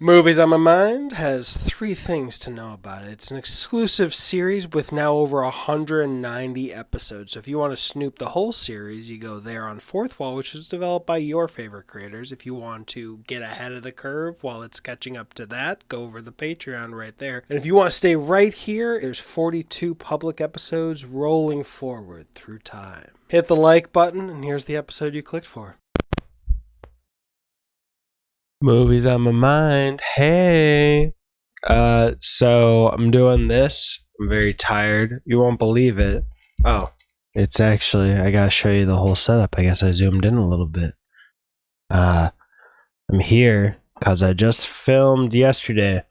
Movies on My Mind has three things to know about it. It's an exclusive series with now over 190 episodes. So if you want to snoop the whole series, you go there on Fourth Wall, which is developed by your favorite creators. If you want to get ahead of the curve while it's catching up to that, go over the Patreon right there. And if you want to stay right here, there's 42 public episodes rolling forward through time. Hit the like button, and here's the episode you clicked for. Movies on My Mind. Hey. So I'm doing this. I'm very tired. You won't believe it. Oh, it's actually, I gotta show you the whole setup. I guess I zoomed in a little bit. I'm here because I just filmed yesterday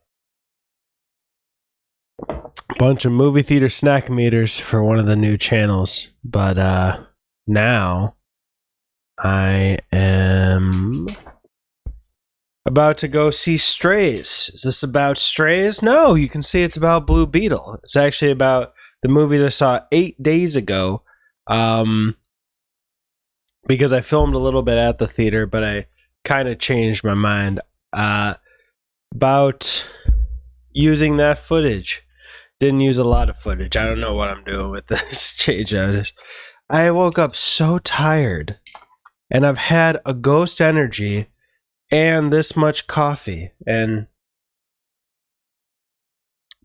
a bunch of movie theater snack meters for one of the new channels. But now I am about to go see Strays. Is this about Strays? No, you can see it's about Blue Beetle. It's actually about the movie that I saw 8 days ago. Because I filmed a little bit at the theater, but I kind of changed my mind about using that footage. Didn't use a lot of footage. I don't know what I'm doing with this change. I woke up so tired, and I've had a ghost energy and this much coffee, and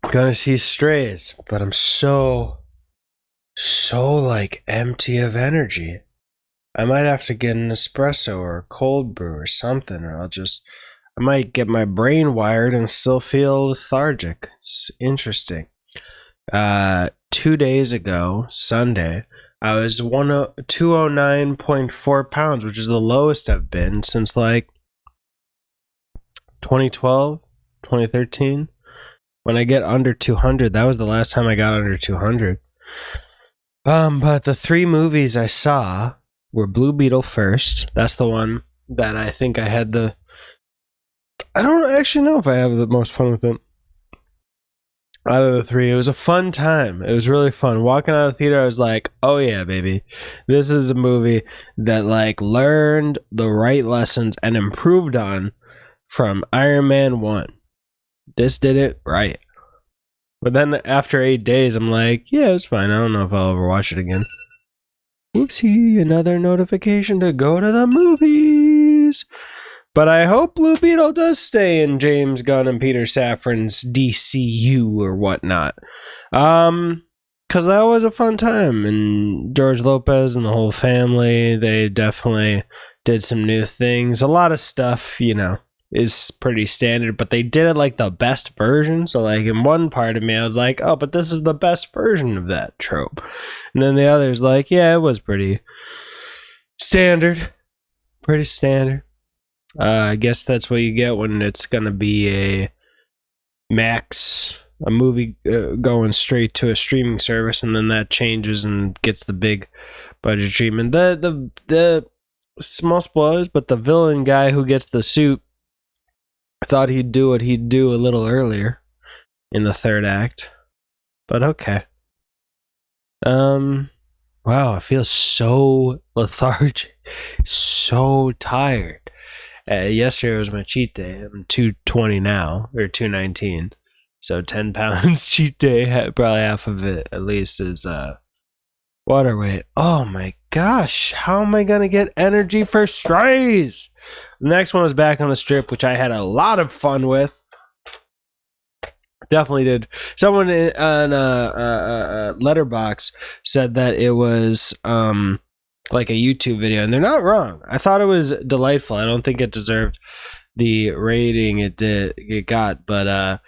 I'm gonna see Strays, but I'm so like empty of energy. I might have to get an espresso or a cold brew or something, or I might get my brain wired and still feel lethargic. It's interesting. 2 days ago, Sunday, I was 209.4 pounds, which is the lowest I've been since like 2012, 2013. When I get under 200, that was the last time I got under 200. But the three movies I saw were Blue Beetle first. That's the one that I think I had I don't actually know if I have the most fun with it. Out of the three, it was a fun time. It was really fun. Walking out of the theater, I was like, oh yeah, baby. This is a movie that like learned the right lessons and improved on from Iron Man 1. This did it right. But then after 8 days, I'm like, yeah, it's fine. I don't know if I'll ever watch it again. Whoopsie, another notification to go to the movies. But I hope Blue Beetle does stay in James Gunn and Peter Safran's DCU or whatnot. Because that was a fun time. And George Lopez and the whole family, they definitely did some new things. A lot of stuff, is pretty standard, but they did it like the best version. So like in one part of me, I was like, oh, but this is the best version of that trope. And then the other's like, yeah, it was pretty standard. Pretty standard. I guess that's what you get when it's going to be a movie going straight to a streaming service, and then that changes and gets the big budget treatment. The small spoilers, but the villain guy who gets the suit, I thought he'd do what he'd do a little earlier in the third act. But okay. Wow, I feel so lethargic. So tired. Yesterday was my cheat day. I'm 220 now, or 219. So 10 pounds cheat day. Probably half of it, at least, is water weight. Oh my gosh. How am I going to get energy for Strays? The next one was Back on the Strip, which I had a lot of fun with. Definitely did. Someone on Letterboxd said that it was like a YouTube video, and they're not wrong. I thought it was delightful. I don't think it deserved the rating it got, but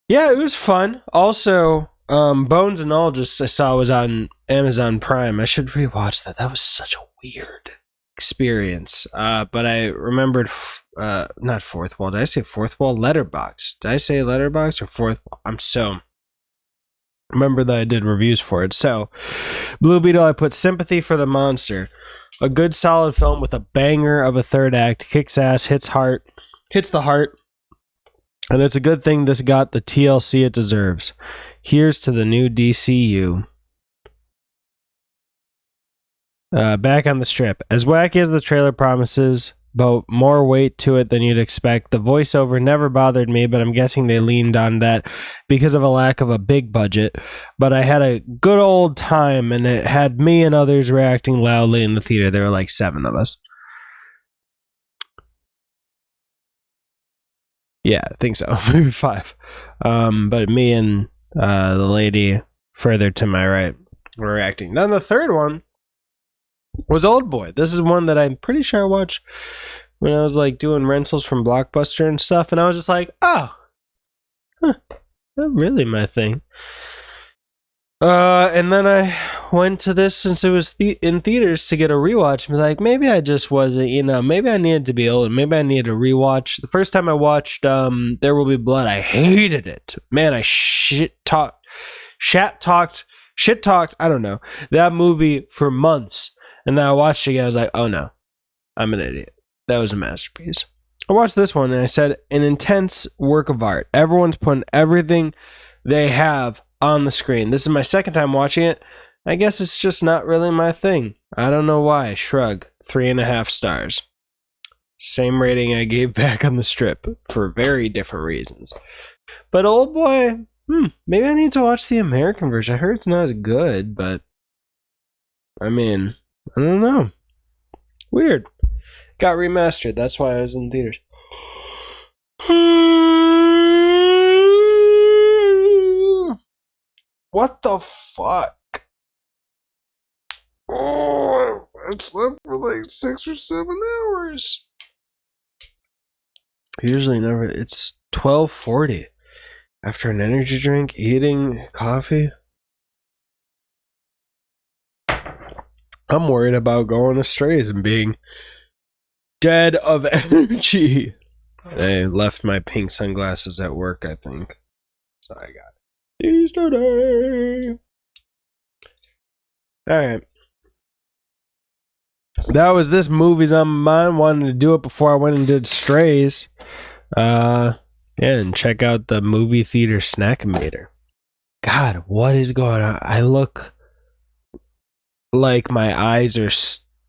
yeah, it was fun. Also, Bones and All I saw was on Amazon Prime. I should rewatch that. That was such a weird experience. But I remembered not Fourth Wall. Did I say Fourth Wall? Letterboxd. Did I say Letterboxd or Fourth Wall? Remember that I did reviews for it. So Blue Beetle, I put sympathy for the monster. A good solid film with a banger of a third act. Kicks ass, hits the heart. And it's a good thing this got the TLC it deserves. Here's to the new DCU. Back on the Strip. As wacky as the trailer promises, but more weight to it than you'd expect. The voiceover never bothered me, but I'm guessing they leaned on that because of a lack of a big budget. But I had a good old time, and it had me and others reacting loudly in the theater. There were like 7 of us. Yeah, I think so. Maybe 5. But me and the lady further to my right were reacting. Then the third one was Old Boy. This is one that I'm pretty sure I watched when I was like doing rentals from Blockbuster and stuff, and I was just like, oh, not really my thing. And then I went to this since it was in theaters to get a rewatch and be like, maybe I just wasn't, maybe I needed to be old. Maybe I needed a rewatch. The first time I watched There Will Be Blood, I hated it. Man, I shit talked, I don't know, that movie for months. And then I watched it again. I was like, oh no, I'm an idiot. That was a masterpiece. I watched this one and I said, an intense work of art. Everyone's putting everything they have on the screen. This is my second time watching it. I guess it's just not really my thing. I don't know why. Shrug. 3.5 stars. Same rating I gave Back on the Strip for very different reasons. But Old Boy, maybe I need to watch the American version. I heard it's not as good, but I mean, I don't know. Weird. Got remastered. That's why I was in theaters. What the fuck? Oh, I slept for like 6 or 7 hours. Usually never. It's 12:40 after an energy drink, eating coffee. I'm worried about going astray and being dead of energy. I left my pink sunglasses at work, I think. So I got these today. Alright. That was this movie's on my mind. Wanted to do it before I went and did Strays. Yeah, and check out the movie theater Snackometer. God, what is going on? I look like my eyes are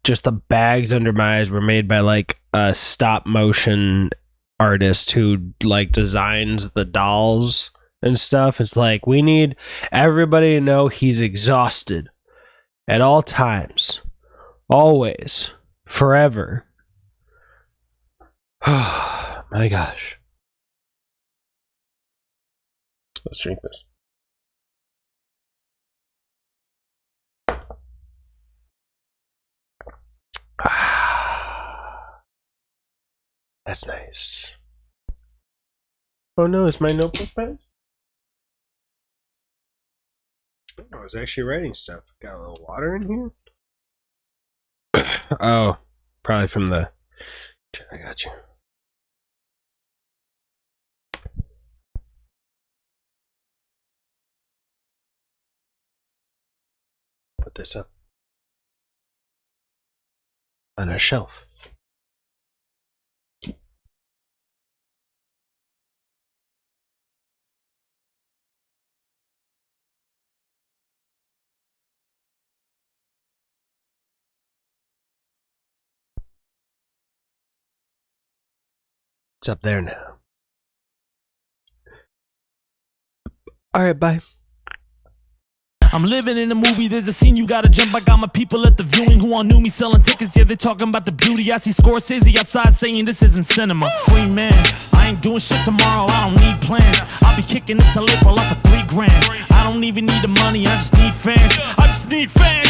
just the bags under my eyes were made by like a stop motion artist who like designs the dolls and stuff. It's like, we need everybody to know he's exhausted at all times, always, forever. Oh my gosh. Let's drink this. That's nice. Oh no, is my notebook bad? I was actually writing stuff. Got a little water in here? Oh, probably from the... I got you. Put this up on a shelf. It's up there now. Alright, bye. I'm living in a movie, there's a scene you gotta jump. I got my people at the viewing who all knew me selling tickets. Yeah, they talking about the beauty. I see Scorsese outside saying this isn't cinema. Free man, I ain't doing shit tomorrow, I don't need plans. I'll be kicking it till April off for $3 grand. I don't even need the money, I just need fans. I just need fans.